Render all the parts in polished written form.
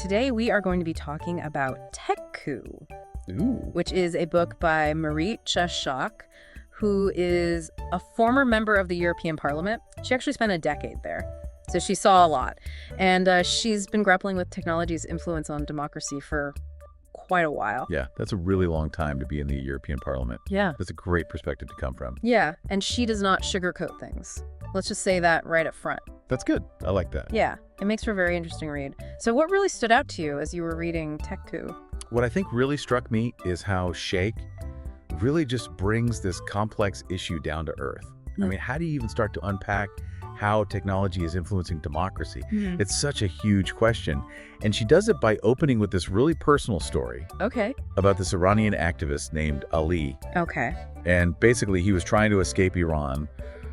today we are going to be talking about Tech Coup, Ooh. which is a book by Marit Shashak, who is a former member of the European Parliament. She actually spent a decade there, so she saw a lot. And she's been grappling with technology's influence on democracy for quite a while. Yeah, that's a really long time to be in the European Parliament. Yeah. That's a great perspective to come from. Yeah, and she does not sugarcoat things. Let's just say that right up front. That's good. I like that. Yeah, it makes for a very interesting read. So what really stood out to you as you were reading Tech Coup? What I think really struck me is how Sheikh really just brings this complex issue down to earth. I mean, how do you even start to unpack how technology is influencing democracy? It's such a huge question. And she does it by opening with this really personal story Okay. about this Iranian activist named Ali. Okay. And basically, he was trying to escape Iran,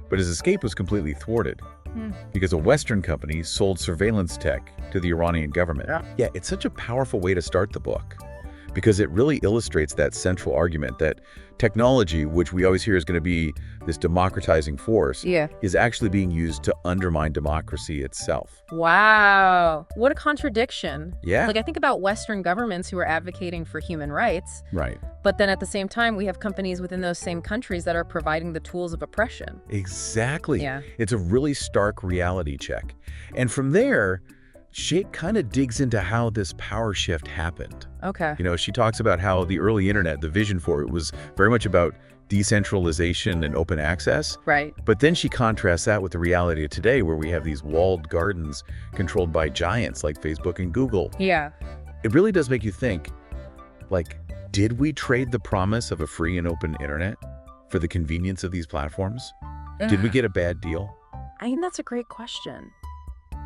but his escape was completely thwarted because a Western company sold surveillance tech to the Iranian government. Yeah, it's such a powerful way to start the book because it really illustrates that central argument that technology, which we always hear is going to be this democratizing force, is actually being used to undermine democracy itself. Wow. What a contradiction. Yeah. Like, I think about Western governments who are advocating for human rights, Right. but then at the same time, we have companies within those same countries that are providing the tools of oppression. Exactly. Yeah. It's a really stark reality check. And from there, Sheikh kind of digs into how this power shift happened. Okay. You know, she talks about how the early internet, the vision for it was very much about decentralization and open access. Right. But then she contrasts that with the reality of today where we have these walled gardens controlled by giants like Facebook and Google. Yeah. It really does make you think, like, did we trade the promise of a free and open internet for the convenience of these platforms? Did we get a bad deal? I think that's a great question.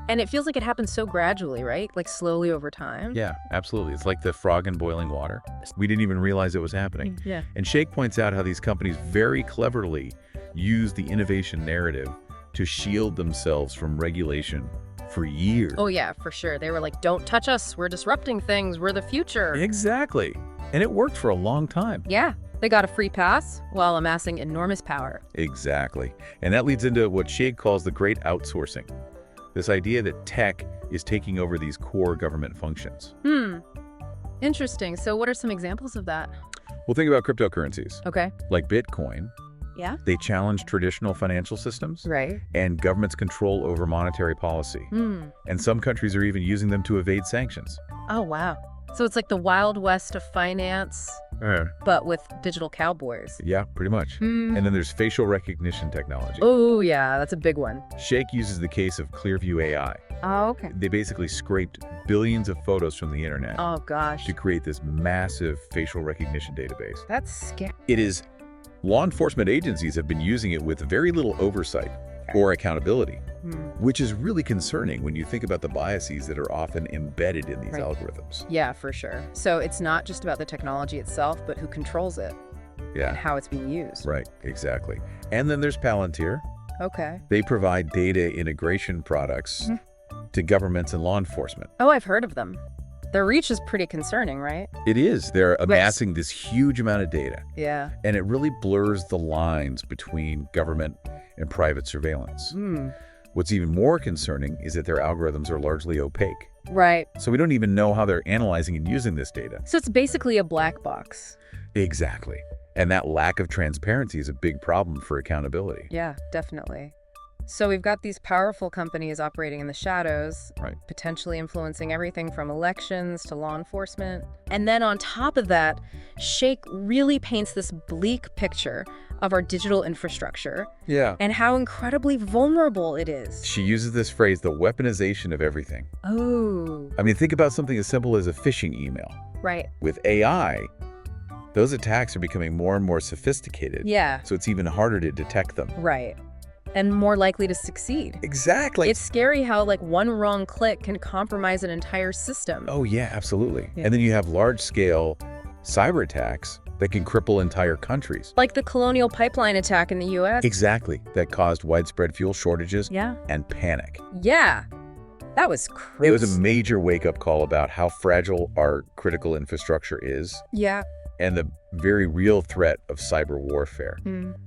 And it feels like it happens so gradually, right? Like slowly over time. Yeah, absolutely. It's like the frog in boiling water. We didn't even realize it was happening. Yeah. And Sheikh points out how these companies very cleverly use the innovation narrative to shield themselves from regulation for years. Oh, yeah, for sure. They were like, don't touch us. We're disrupting things. We're the future. Exactly. And it worked for a long time. Yeah. They got a free pass while amassing enormous power. Exactly. And that leads into what Sheikh calls the great outsourcing. This idea that tech is taking over these core government functions. Interesting. So what are some examples of that? Well, think about cryptocurrencies. Okay. Like Bitcoin. Yeah. They challenge traditional financial systems Right. and government's control over monetary policy. And some countries are even using them to evade sanctions. Oh, wow. So it's like the Wild West of finance, but with digital cowboys. Yeah, pretty much. And then there's facial recognition technology. Oh, yeah, that's a big one. Sheikh uses the case of Clearview AI. Oh, okay. They basically scraped billions of photos from the internet Oh, gosh. to create this massive facial recognition database. That's scary. It is, law enforcement agencies have been using it with very little oversight or accountability, which is really concerning when you think about the biases that are often embedded in these Right. algorithms. Yeah, for sure. So it's not just about the technology itself, but who controls it and Yeah, how it's being used. right, exactly. And then there's Palantir. Okay. They provide data integration products to governments and law enforcement. Oh, I've heard of them. Their reach is pretty concerning, right? It is. They're amassing this huge amount of data, Yeah. and it really blurs the lines between government and private surveillance. What's even more concerning is that their algorithms are largely opaque. Right. So we don't even know how they're analyzing and using this data. So it's basically a black box. Exactly. And that lack of transparency is a big problem for accountability. Yeah, definitely. So we've got these powerful companies operating in the shadows, Right. potentially influencing everything from elections to law enforcement. And then on top of that, Sheikh really paints this bleak picture of our digital infrastructure Yeah. and how incredibly vulnerable it is. She uses this phrase, the weaponization of everything. Oh, I mean, think about something as simple as a phishing email. right. With AI, those attacks are becoming more and more sophisticated. Yeah, So it's even harder to detect them. right. And more likely to succeed. Exactly. It's scary how, like, one wrong click can compromise an entire system. Oh, yeah, absolutely. Yeah. And then you have large-scale cyber attacks that can cripple entire countries. Like the Colonial Pipeline attack in the U.S. Exactly. That caused widespread fuel shortages Yeah. and panic. Yeah. That was crazy. It was a major wake-up call about how fragile our critical infrastructure is. Yeah. and the very real threat of cyber warfare.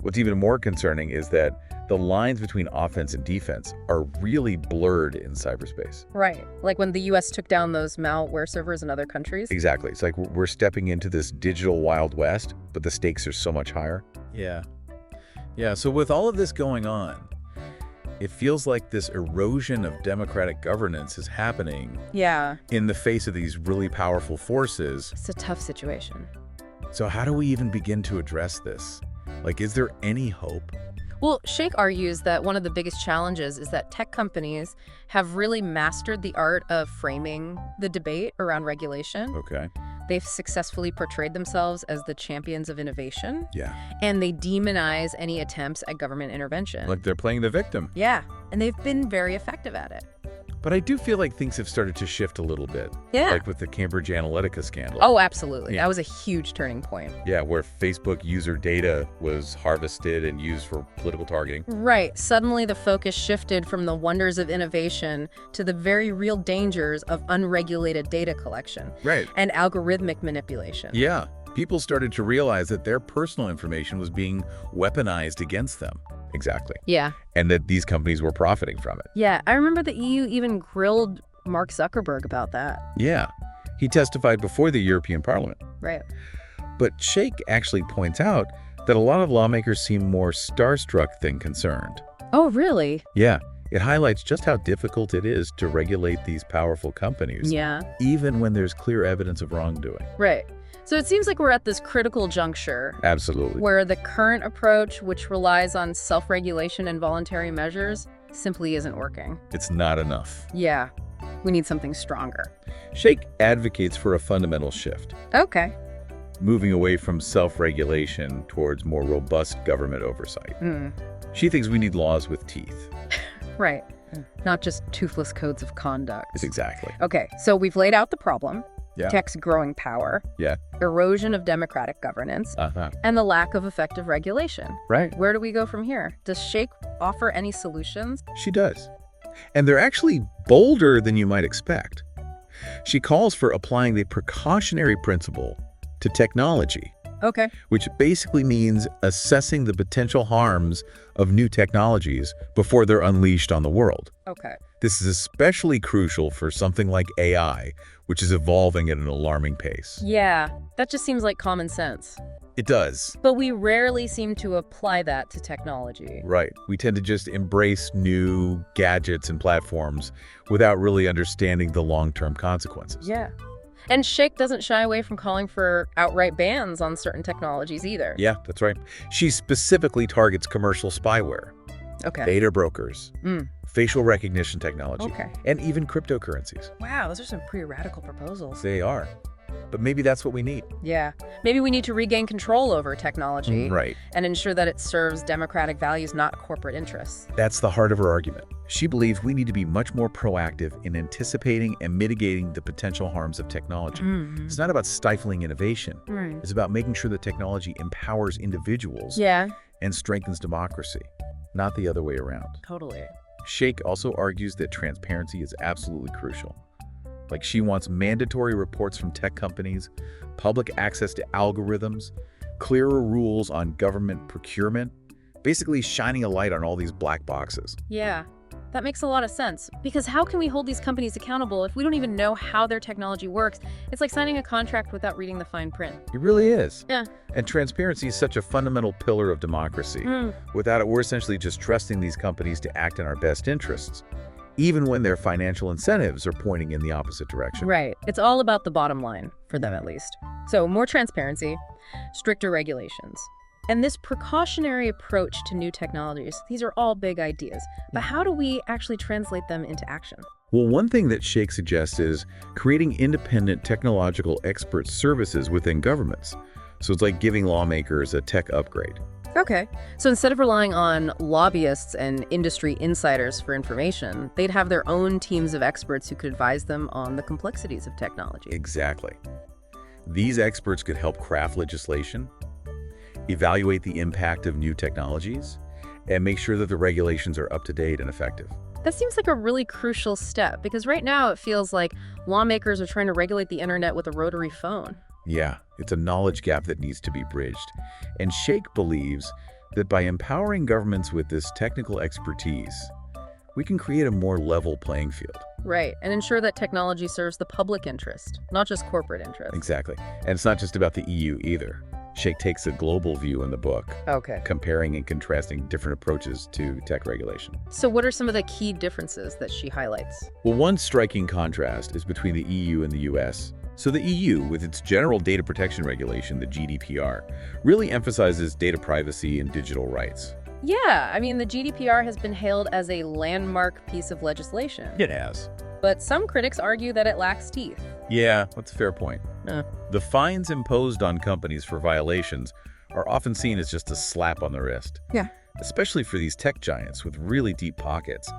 What's even more concerning is that the lines between offense and defense are really blurred in cyberspace. Right. Like when the U.S. took down those malware servers in other countries. Exactly. It's like we're stepping into this digital Wild West, but the stakes are so much higher. Yeah. Yeah, so with all of this going on, it feels like this erosion of democratic governance is happening in the face of these really powerful forces. It's a tough situation. So how do we even begin to address this? Like, is there any hope? Well, Sheikh argues that one of the biggest challenges is that tech companies have really mastered the art of framing the debate around regulation. Okay. They've successfully portrayed themselves as the champions of innovation. Yeah. And they demonize any attempts at government intervention. Like they're playing the victim. Yeah, and they've been very effective at it. But I do feel like things have started to shift a little bit. Yeah. Like with the Cambridge Analytica scandal. Oh, absolutely. Yeah. That was a huge turning point. Yeah, where Facebook user data was harvested and used for political targeting. Right. Suddenly the focus shifted from the wonders of innovation to the very real dangers of unregulated data collection. Right. And algorithmic manipulation. Yeah. People started to realize that their personal information was being weaponized against them. Exactly. Yeah. And that these companies were profiting from it. Yeah. I remember the EU even grilled Mark Zuckerberg about that. Yeah. He testified before the European Parliament. Right. But Sheikh actually points out that a lot of lawmakers seem more starstruck than concerned. Oh, really? Yeah. It highlights just how difficult it is to regulate these powerful companies. Yeah. Even when there's clear evidence of wrongdoing. Right. So it seems like we're at this critical juncture. Absolutely. Where the current approach, which relies on self-regulation and voluntary measures, simply isn't working. It's not enough. Yeah. We need something stronger. Sheikh advocates for a fundamental shift, Okay. moving away from self-regulation towards more robust government oversight. She thinks we need laws with teeth. Right. Not just toothless codes of conduct. Exactly. Okay, so we've laid out the problem. Yeah. Tech's growing power. Yeah. Erosion of democratic governance. And the lack of effective regulation. Right. Where do we go from here? Does Sheikh offer any solutions? She does. And they're actually bolder than you might expect. She calls for applying the precautionary principle to technology, Okay. which basically means assessing the potential harms of new technologies before they're unleashed on the world. Okay. This is especially crucial for something like AI, which is evolving at an alarming pace. Yeah, that just seems like common sense. It does. But we rarely seem to apply that to technology. Right. We tend to just embrace new gadgets and platforms without really understanding the long-term consequences. Yeah. And Sheikh doesn't shy away from calling for outright bans on certain technologies either. Yeah, that's right. She specifically targets commercial spyware, Okay. data brokers, facial recognition technology, Okay. and even cryptocurrencies. Wow, those are some pretty radical proposals. They are. But maybe that's what we need. Yeah. Maybe we need to regain control over technology. Right. And ensure that it serves democratic values, not corporate interests. That's the heart of her argument. She believes we need to be much more proactive in anticipating and mitigating the potential harms of technology. It's not about stifling innovation. Right. It's about making sure that technology empowers individuals Yeah, and strengthens democracy, not the other way around. totally. Sheikh also argues that transparency is absolutely crucial. Like, she wants mandatory reports from tech companies, public access to algorithms, clearer rules on government procurement, basically shining a light on all these black boxes. Yeah, that makes a lot of sense. Because how can we hold these companies accountable if we don't even know how their technology works? It's like signing a contract without reading the fine print. It really is. Yeah. And transparency is such a fundamental pillar of democracy. Without it, we're essentially just trusting these companies to act in our best interests, even when their financial incentives are pointing in the opposite direction. Right. It's all about the bottom line, for them at least. So more transparency, stricter regulations. And this precautionary approach to new technologies, these are all big ideas. But how do we actually translate them into action? Well, one thing that Sheikh suggests is creating independent technological expert services within governments. So it's like giving lawmakers a tech upgrade. Okay. So instead of relying on lobbyists and industry insiders for information, they'd have their own teams of experts who could advise them on the complexities of technology. Exactly. These experts could help craft legislation, evaluate the impact of new technologies, and make sure that the regulations are up to date and effective. That seems like a really crucial step because right now it feels like lawmakers are trying to regulate the internet with a rotary phone. Yeah, it's a knowledge gap that needs to be bridged. And Sheikh believes that by empowering governments with this technical expertise, we can create a more level playing field. Right, and ensure that technology serves the public interest, not just corporate interest. Exactly. And it's not just about the EU either. Sheikh takes a global view in the book, comparing and contrasting different approaches to tech regulation. So what are some of the key differences that she highlights? Well, one striking contrast is between the EU and the US. So the EU, with its general data protection regulation, the GDPR, really emphasizes data privacy and digital rights. Yeah, I mean, the GDPR has been hailed as a landmark piece of legislation. It has. But some critics argue that it lacks teeth. Yeah, that's a fair point. The fines imposed on companies for violations are often seen as just a slap on the wrist. Yeah. Especially for these tech giants with really deep pockets.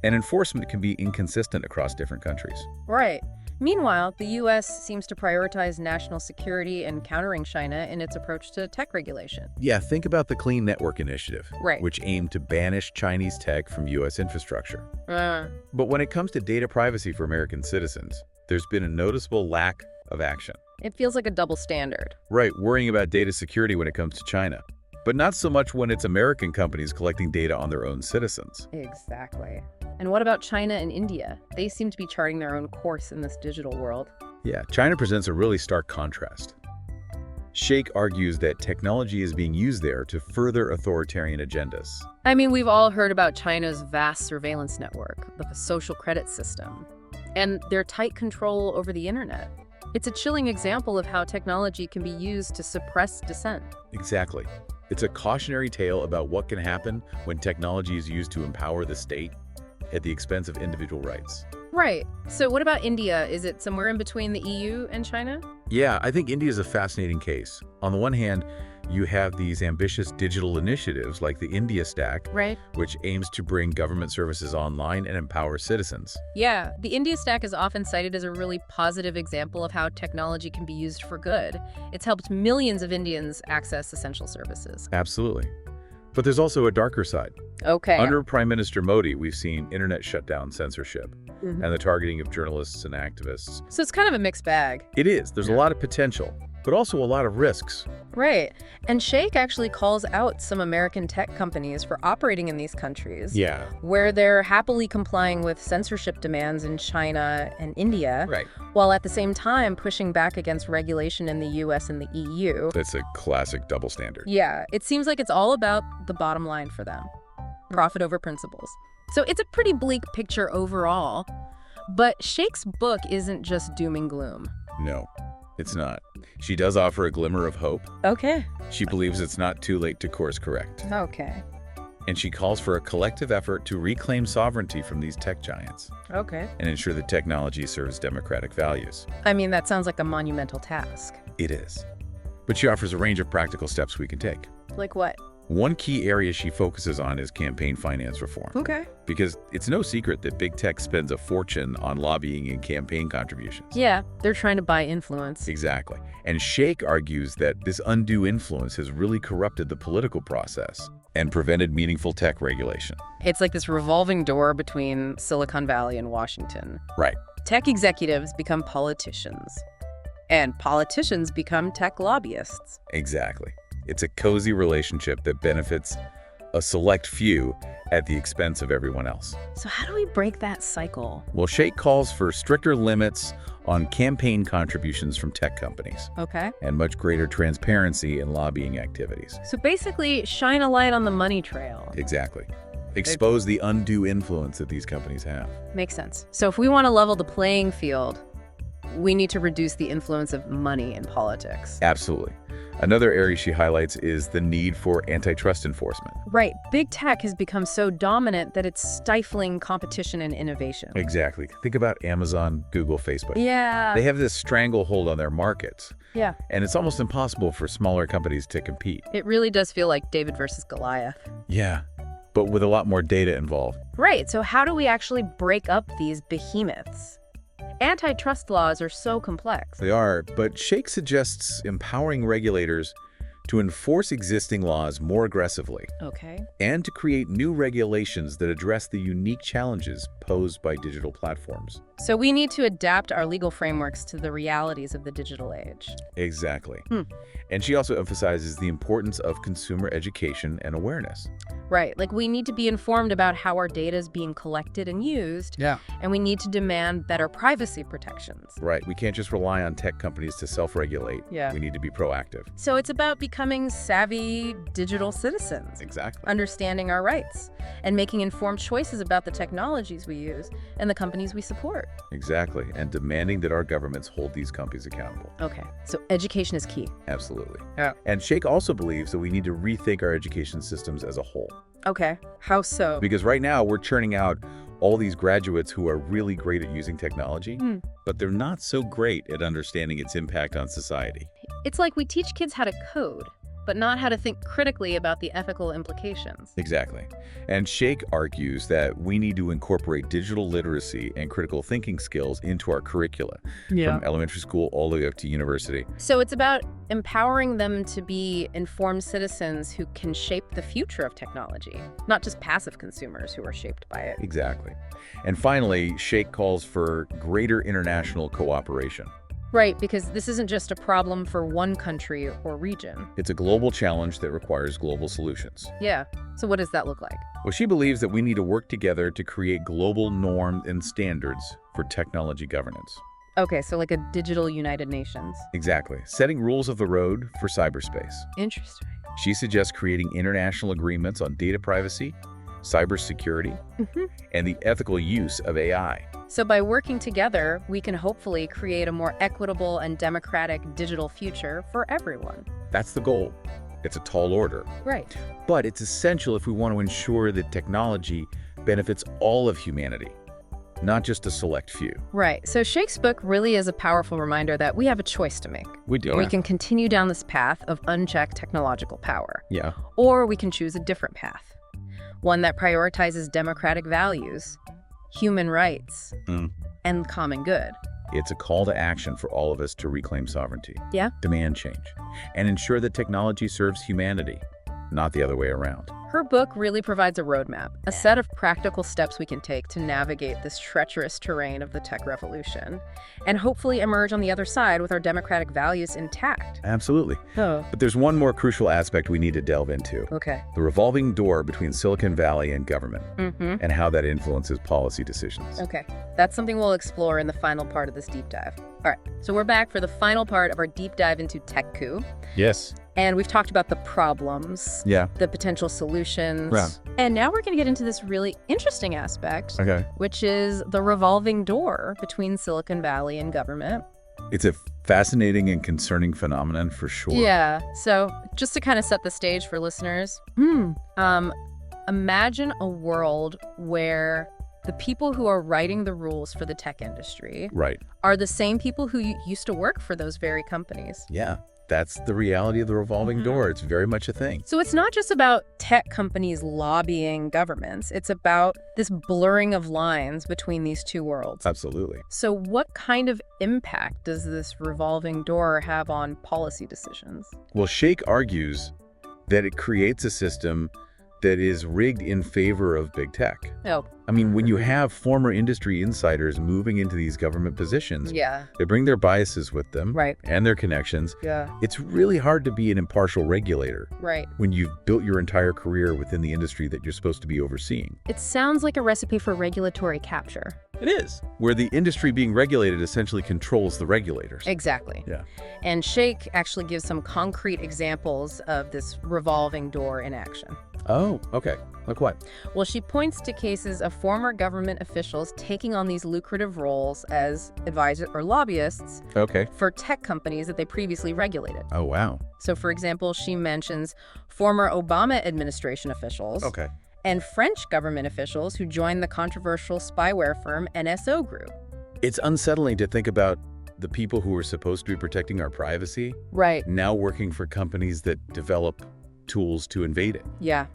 And enforcement can be inconsistent across different countries. Right. Meanwhile, the U.S. seems to prioritize national security and countering China in its approach to tech regulation. Yeah, think about the Clean Network Initiative, which aimed to banish Chinese tech from U.S. infrastructure. But when it comes to data privacy for American citizens, there's been a noticeable lack of action. It feels like a double standard. Right, worrying about data security when it comes to China, but not so much when it's American companies collecting data on their own citizens. Exactly. And what about China and India? They seem to be charting their own course in this digital world. Yeah, China presents a really stark contrast. Sheikh argues that technology is being used there to further authoritarian agendas. I mean, we've all heard about China's vast surveillance network, the social credit system, and their tight control over the internet. It's a chilling example of how technology can be used to suppress dissent. Exactly. It's a cautionary tale about what can happen when technology is used to empower the state at the expense of individual rights. Right. So what about India? Is it somewhere in between the EU and China? Yeah, I think India is a fascinating case. On the one hand, you have these ambitious digital initiatives like the India Stack, which aims to bring government services online and empower citizens. Yeah, the India Stack is often cited as a really positive example of how technology can be used for good. It's helped millions of Indians access essential services. Absolutely. But there's also a darker side. Okay. Under Prime Minister Modi, we've seen internet shutdown, censorship, and the targeting of journalists and activists. So it's kind of a mixed bag. It is. There's a lot of potential, but also a lot of risks. Right. And Sheikh actually calls out some American tech companies for operating in these countries. Yeah. Where they're happily complying with censorship demands in China and India. Right. While at the same time pushing back against regulation in the US and the EU. That's a classic double standard. Yeah. It seems like it's all about the bottom line for them. Profit over principles. So it's a pretty bleak picture overall. But Sheikh's book isn't just doom and gloom. No. It's not. She does offer a glimmer of hope. Okay. She believes it's not too late to course correct. Okay. And she calls for a collective effort to reclaim sovereignty from these tech giants. Okay. And ensure that technology serves democratic values. I mean, that sounds like a monumental task. It is. But she offers a range of practical steps we can take. Like what? One key area she focuses on is campaign finance reform. Okay. Because it's no secret that big tech spends a fortune on lobbying and campaign contributions. Yeah, they're trying to buy influence. Exactly. And Sheikh argues that this undue influence has really corrupted the political process and prevented meaningful tech regulation. It's like this revolving door between Silicon Valley and Washington. Right. Tech executives become politicians, and politicians become tech lobbyists. Exactly. It's a cozy relationship that benefits a select few at the expense of everyone else. So how do we break that cycle? Well, Sheikh calls for stricter limits on campaign contributions from tech companies. Okay. And much greater transparency in lobbying activities. So basically, shine a light on the money trail. Exactly. Expose the undue influence that these companies have. Makes sense. So if we want to level the playing field, we need to reduce the influence of money in politics. Absolutely. Another area she highlights is the need for antitrust enforcement. Right. Big tech has become so dominant that it's stifling competition and innovation. Exactly. Think about Amazon, Google, Facebook. Yeah. They have this stranglehold on their markets. Yeah. And it's almost impossible for smaller companies to compete. It really does feel like David versus Goliath. Yeah, but with a lot more data involved. Right. So how do we actually break up these behemoths? Antitrust laws are so complex. They are, but Sheikh suggests empowering regulators to enforce existing laws more aggressively, Okay. and to create new regulations that address the unique challenges posed by digital platforms. So we need to adapt our legal frameworks to the realities of the digital age. Exactly. And she also emphasizes the importance of consumer education and awareness. Right. Like, we need to be informed about how our data is being collected and used. Yeah. And we need to demand better privacy protections. Right. We can't just rely on tech companies to self-regulate. Yeah. We need to be proactive. So it's about becoming savvy digital citizens, Exactly. understanding our rights, and making informed choices about the technologies we use and the companies we support. Exactly. And demanding that our governments hold these companies accountable. Okay. So education is key. Absolutely. Yeah. And Sheikh also believes that we need to rethink our education systems as a whole. Okay. How so? Because right now we're churning out all these graduates who are really great at using technology, but they're not so great at understanding its impact on society. It's like we teach kids how to code, but not how to think critically about the ethical implications. Exactly. And Sheikh argues that we need to incorporate digital literacy and critical thinking skills into our curricula, from elementary school all the way up to university. So it's about empowering them to be informed citizens who can shape the future of technology, not just passive consumers who are shaped by it. Exactly. And finally, Sheikh calls for greater international cooperation. Right, because this isn't just a problem for one country or region. It's a global challenge that requires global solutions. Yeah. So what does that look like? Well, she believes that we need to work together to create global norms and standards for technology governance. Okay, so like a digital United Nations. Exactly. Setting rules of the road for cyberspace. Interesting. She suggests creating international agreements on data privacy, cybersecurity, and the ethical use of AI. So by working together, we can hopefully create a more equitable and democratic digital future for everyone. That's the goal. It's a tall order. Right. But it's essential if we want to ensure that technology benefits all of humanity, not just a select few. Right. So Sheikh's book really is a powerful reminder that we have a choice to make. We do. We can continue down this path of unchecked technological power. Yeah. Or we can choose a different path, one that prioritizes democratic values, human rights, and common good. It's a call to action for all of us to reclaim sovereignty, demand change, and ensure that technology serves humanity, not the other way around. Her book really provides a roadmap, a set of practical steps we can take to navigate this treacherous terrain of the tech revolution, and hopefully emerge on the other side with our democratic values intact. Absolutely. Oh. But there's one more crucial aspect we need to delve into. Okay. The revolving door between Silicon Valley and government, and how that influences policy decisions. Okay. That's something we'll explore in the final part of this deep dive. All right. So we're back for the final part of our deep dive into tech coup. Yes. And we've talked about the problems, the potential solutions. Yeah. And now we're going to get into this really interesting aspect, Okay. which is the revolving door between Silicon Valley and government. It's a fascinating and concerning phenomenon for sure. Yeah. So just to kind of set the stage for listeners, imagine a world where the people who are writing the rules for the tech industry are the same people who used to work for those very companies. Yeah. That's the reality of the revolving door. It's very much a thing. So it's not just about tech companies lobbying governments. It's about this blurring of lines between these two worlds. Absolutely. So what kind of impact does this revolving door have on policy decisions? Well, Sheikh argues that it creates a system that is rigged in favor of big tech. Oh. I mean, when you have former industry insiders moving into these government positions, they bring their biases with them and their connections. It's really hard to be an impartial regulator when you've built your entire career within the industry that you're supposed to be overseeing. It sounds like a recipe for regulatory capture. It is. Where the industry being regulated essentially controls the regulators. Exactly. Yeah. And Sheikh actually gives some concrete examples of this revolving door in action. Oh, okay. Like what? Well, she points to cases of former government officials taking on these lucrative roles as advisors or lobbyists for tech companies that they previously regulated. Oh, wow. So, for example, she mentions former Obama administration officials and French government officials who joined the controversial spyware firm NSO Group. It's unsettling to think about the people who were supposed to be protecting our privacy now working for companies that develop tools to invade it. Yeah.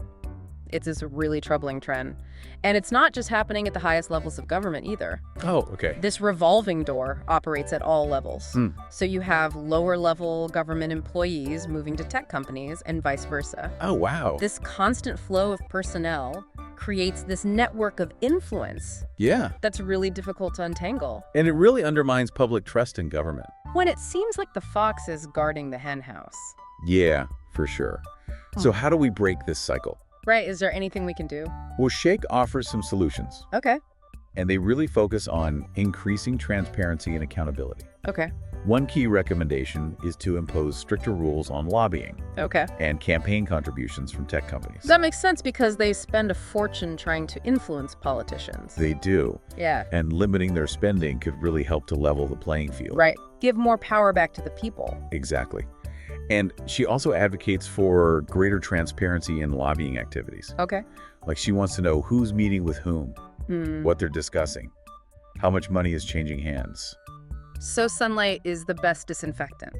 It's this really troubling trend. And it's not just happening at the highest levels of government either. Oh, okay. This revolving door operates at all levels. So you have lower-level government employees moving to tech companies and vice versa. Oh, wow. This constant flow of personnel creates this network of influence. Yeah. That's really difficult to untangle. And it really undermines public trust in government. When it seems like the fox is guarding the henhouse. Yeah, for sure. So how do we break this cycle? Right, is there anything we can do? Well, Shake offers some solutions, Okay. and they really focus on increasing transparency and accountability. Okay. One key recommendation is to impose stricter rules on lobbying Okay. and campaign contributions from tech companies. That makes sense because they spend a fortune trying to influence politicians. They do. Yeah. And limiting their spending could really help to level the playing field. Right. Give more power back to the people. Exactly. And she also advocates for greater transparency in lobbying activities. Okay. Like she wants to know who's meeting with whom, what they're discussing, how much money is changing hands. So sunlight is the best disinfectant.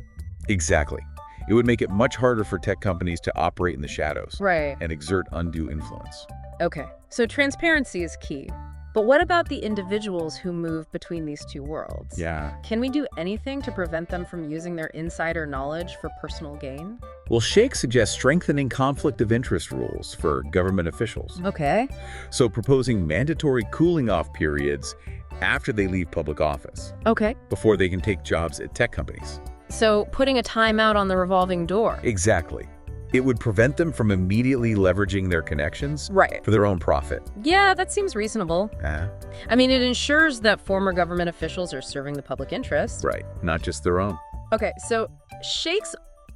Exactly. It would make it much harder for tech companies to operate in the shadows Right. and exert undue influence. Okay. So transparency is key. But what about the individuals who move between these two worlds? Yeah. Can we do anything to prevent them from using their insider knowledge for personal gain? Well, Shake suggests strengthening conflict of interest rules for government officials. Okay. So proposing mandatory cooling off periods after they leave public office, Okay. before they can take jobs at tech companies. So putting a timeout on the revolving door. Exactly. It would prevent them from immediately leveraging their connections Right. for their own profit. Yeah, that seems reasonable. Ah, I mean, it ensures that former government officials are serving the public interest. right. Not just their own. Okay, so Shake's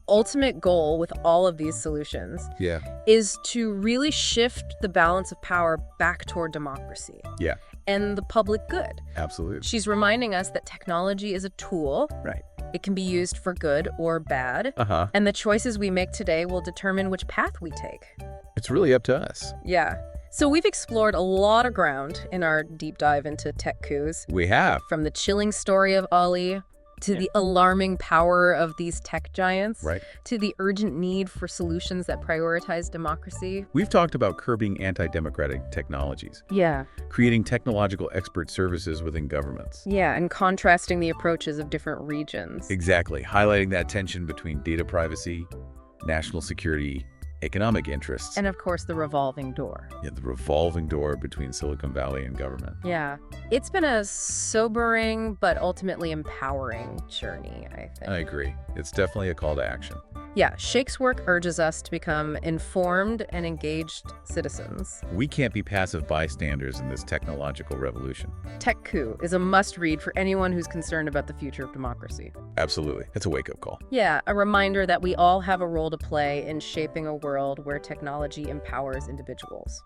ultimate goal with all of these solutions Yeah. is to really shift the balance of power back toward democracy Yeah, and the public good. absolutely. She's reminding us that technology is a tool. Right. It can be used for good or bad. Uh-huh. And the choices we make today will determine which path we take. It's really up to us. Yeah. So we've explored a lot of ground in our deep dive into tech coups, We have. from the chilling story of Ali to the alarming power of these tech giants, Right. to the urgent need for solutions that prioritize democracy. We've talked about curbing anti-democratic technologies, Yeah. creating technological expert services within governments. Yeah, and contrasting the approaches of different regions. Exactly. Highlighting that tension between data privacy, national security, economic interests, And of course, the revolving door. the revolving door between Silicon Valley and government. Yeah. It's been a sobering but ultimately empowering journey, I think. I agree. It's definitely a call to action. Yeah, Shake's work urges us to become informed and engaged citizens. We can't be passive bystanders in this technological revolution. Tech Coup is a must-read for anyone who's concerned about the future of democracy. Absolutely. It's a wake-up call. Yeah, a reminder that we all have a role to play in shaping a world where technology empowers individuals.